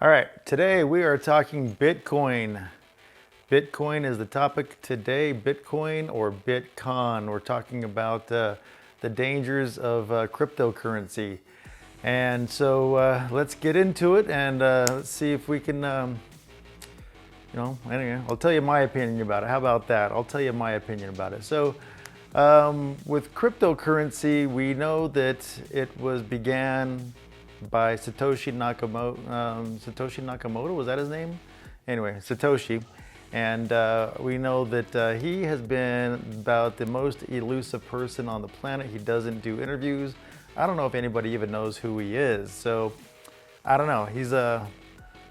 All right, today we are talking Bitcoin. Bitcoin is the topic today, Bitcoin or BitCON. We're talking about the dangers of cryptocurrency. And so let's get into it and let's see if we can, anyway, I'll tell you my opinion about it. How about that? I'll tell you my opinion about it. So with cryptocurrency, we know that it began by Satoshi Nakamoto, was that his name? Anyway, Satoshi. And we know that he has been about the most elusive person on the planet. He doesn't do interviews. I don't know if anybody even knows who he is. So I don't know. He's a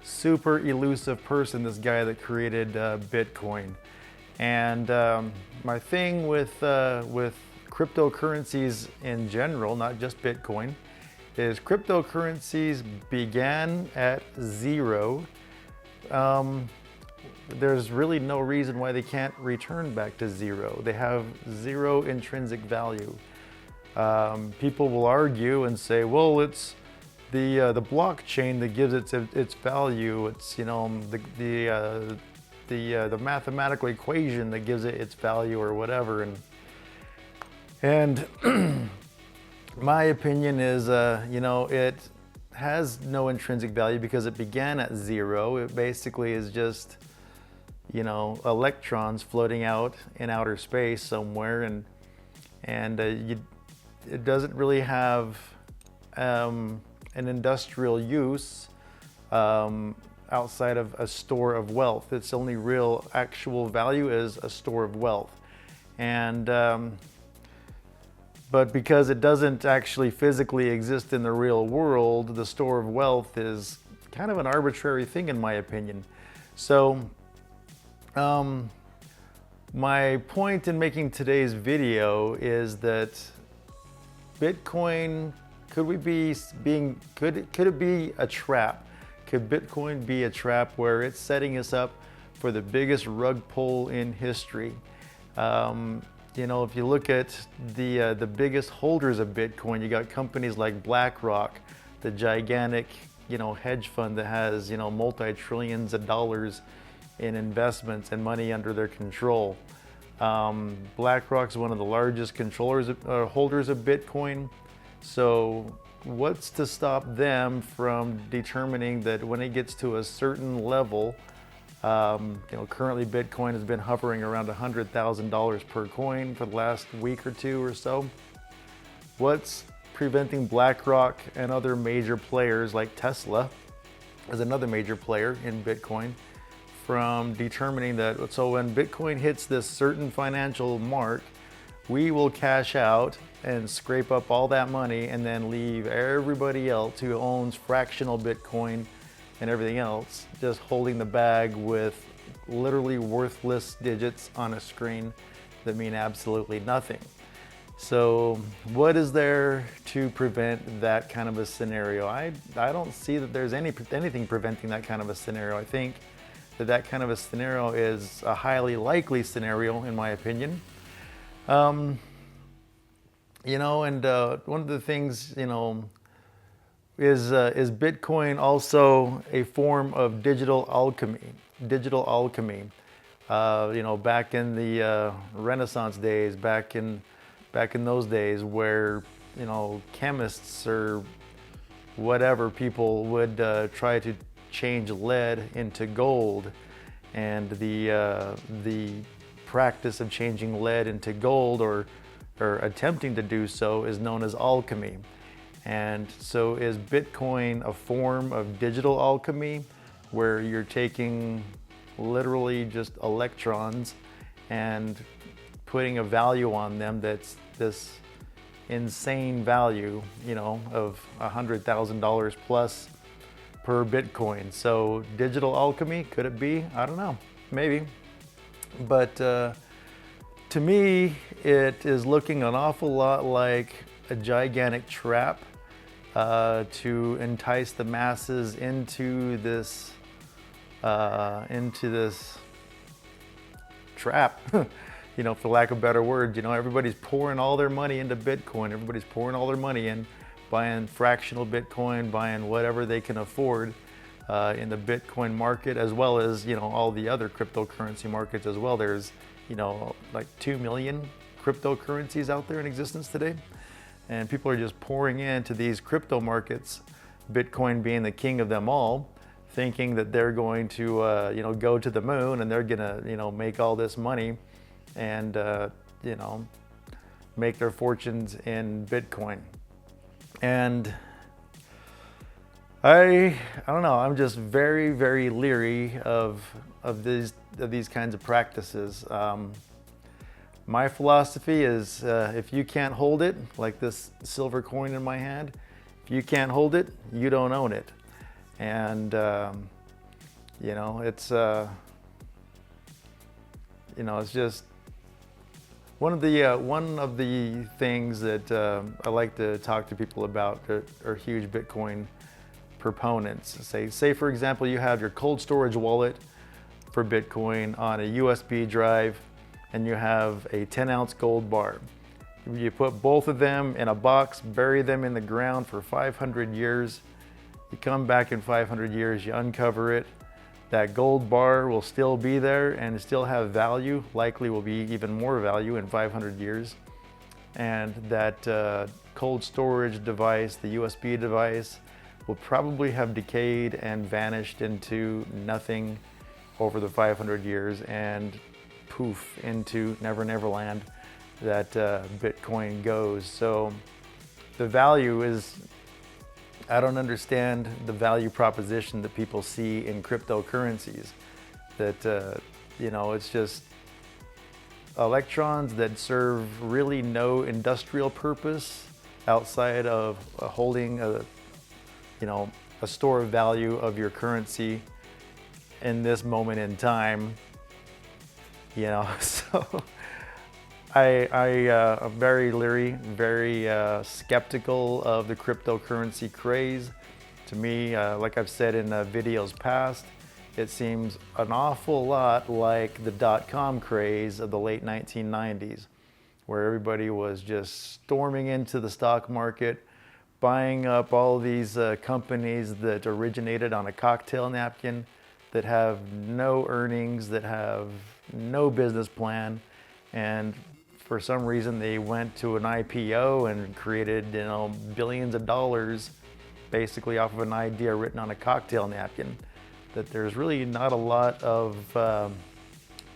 super elusive person, this guy that created Bitcoin. And my thing with cryptocurrencies in general, not just Bitcoin, is cryptocurrencies began at zero. There's really no reason why they can't return back to zero. They have zero intrinsic value. People will argue and say, well, it's the blockchain that gives its value. It's the mathematical equation that gives it its value or whatever. And my opinion is, it has no intrinsic value because it began at zero. It basically is just, electrons floating out in outer space somewhere, and it doesn't really have an industrial use outside of a store of wealth. Its only real actual value is a store of wealth. And but because it doesn't actually physically exist in the real world, the store of wealth is kind of an arbitrary thing in my opinion. So my point in making today's video is that Bitcoin, could it be a trap? Could Bitcoin be a trap where it's setting us up for the biggest rug pull in history? If you look at the biggest holders of Bitcoin, you got companies like BlackRock, the gigantic, hedge fund that has, multi-trillions of dollars in investments and money under their control. BlackRock's one of the largest holders of Bitcoin. So what's to stop them from determining that when it gets to a certain level, currently Bitcoin has been hovering around $100,000 per coin for the last week or two or so. What's preventing BlackRock and other major players like Tesla, as another major player in Bitcoin, from determining that, so when Bitcoin hits this certain financial mark, we will cash out and scrape up all that money and then leave everybody else who owns fractional Bitcoin and everything else just holding the bag with literally worthless digits on a screen that mean absolutely nothing. So what is there to prevent that kind of a scenario? I don't see that there's anything preventing that kind of a scenario. I think that kind of a scenario is a highly likely scenario in my opinion. And one of the things, is Bitcoin also a form of digital alchemy? Digital alchemy. Back in the Renaissance days, back in those days where chemists or whatever people would try to change lead into gold, and the practice of changing lead into gold or attempting to do so is known as alchemy. And so is Bitcoin a form of digital alchemy where you're taking literally just electrons and putting a value on them that's this insane value, of $100,000 plus per Bitcoin? So digital alchemy, could it be? I don't know, maybe. But to me, it is looking an awful lot like a gigantic trap to entice the masses into this trap, for lack of better words. Everybody's pouring all their money into Bitcoin. Everybody's pouring all their money in, buying fractional Bitcoin, buying whatever they can afford in the Bitcoin market, as well as, you know, all the other cryptocurrency markets as well. There's, you know, like 2 million cryptocurrencies out there in existence today. And people are just pouring into these crypto markets, Bitcoin being the king of them all, thinking that they're going to, you know, go to the moon and they're gonna, you know, make all this money and, you know, make their fortunes in Bitcoin. And I don't know, I'm just very, very leery of these kinds of practices. My philosophy is if you can't hold it, like this silver coin in my hand, if you can't hold it, you don't own it. And you know, it's you know, it's just one of the things that I like to talk to people about that are huge Bitcoin proponents. Say for example, you have your cold storage wallet for Bitcoin on a USB drive, and you have a 10-ounce gold bar. You put both of them in a box, bury them in the ground for 500 years. You come back in 500 years, you uncover it. That gold bar will still be there and still have value, likely will be even more value in 500 years. And that cold storage device, the USB device, will probably have decayed and vanished into nothing over the 500 years, and poof, into Never Never Land that Bitcoin goes. So the value is, I don't understand the value proposition that people see in cryptocurrencies. That, you know, it's just electrons that serve really no industrial purpose outside of holding a, you know, a store of value of your currency in this moment in time. You know, so I'm very leery, very skeptical of the cryptocurrency craze. To me, like I've said in videos past, it seems an awful lot like the dot-com craze of the late 1990s, where everybody was just storming into the stock market, buying up all these companies that originated on a cocktail napkin, that have no earnings, that have no business plan, and for some reason they went to an IPO and created, you know, billions of dollars basically off of an idea written on a cocktail napkin. That there's really not a lot of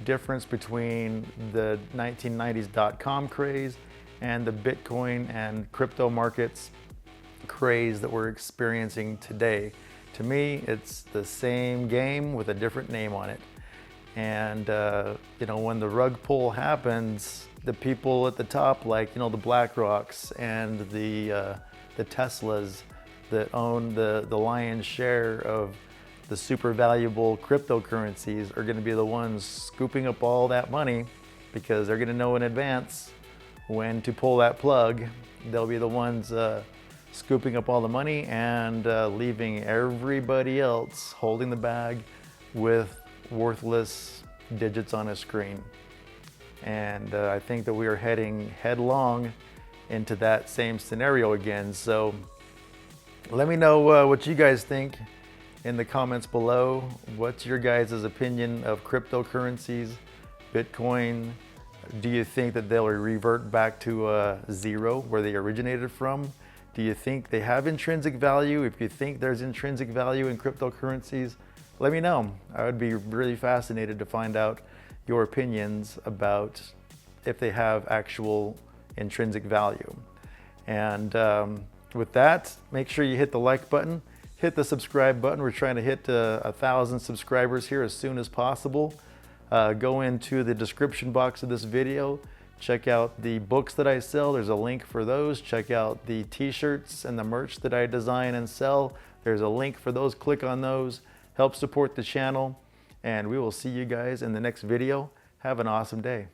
difference between the 1990s dot-com craze and the Bitcoin and crypto markets craze that we're experiencing today. To me, it's the same game with a different name on it. And you know, when the rug pull happens, the people at the top, like, you know, the BlackRocks and the Teslas that own the lion's share of the super valuable cryptocurrencies, are going to be the ones scooping up all that money, because they're going to know in advance when to pull that plug. They'll be the ones scooping up all the money and leaving everybody else holding the bag with worthless digits on a screen. And I think that we are heading headlong into that same scenario again. So let me know what you guys think in the comments below. What's your guys' opinion of cryptocurrencies, Bitcoin? Do you think that they'll revert back to zero, where they originated from? Do you think they have intrinsic value? If you think there's intrinsic value in cryptocurrencies, let me know. I would be really fascinated to find out your opinions about if they have actual intrinsic value. And with that, make sure you hit the like button, hit the subscribe button. We're trying to hit 1,000 subscribers here as soon as possible. Go into the description box of this video, check out the books that I sell. There's a link for those. Check out the t-shirts and the merch that I design and sell. There's a link for those. Click on those. Help support the channel, and we will see you guys in the next video. Have an awesome day.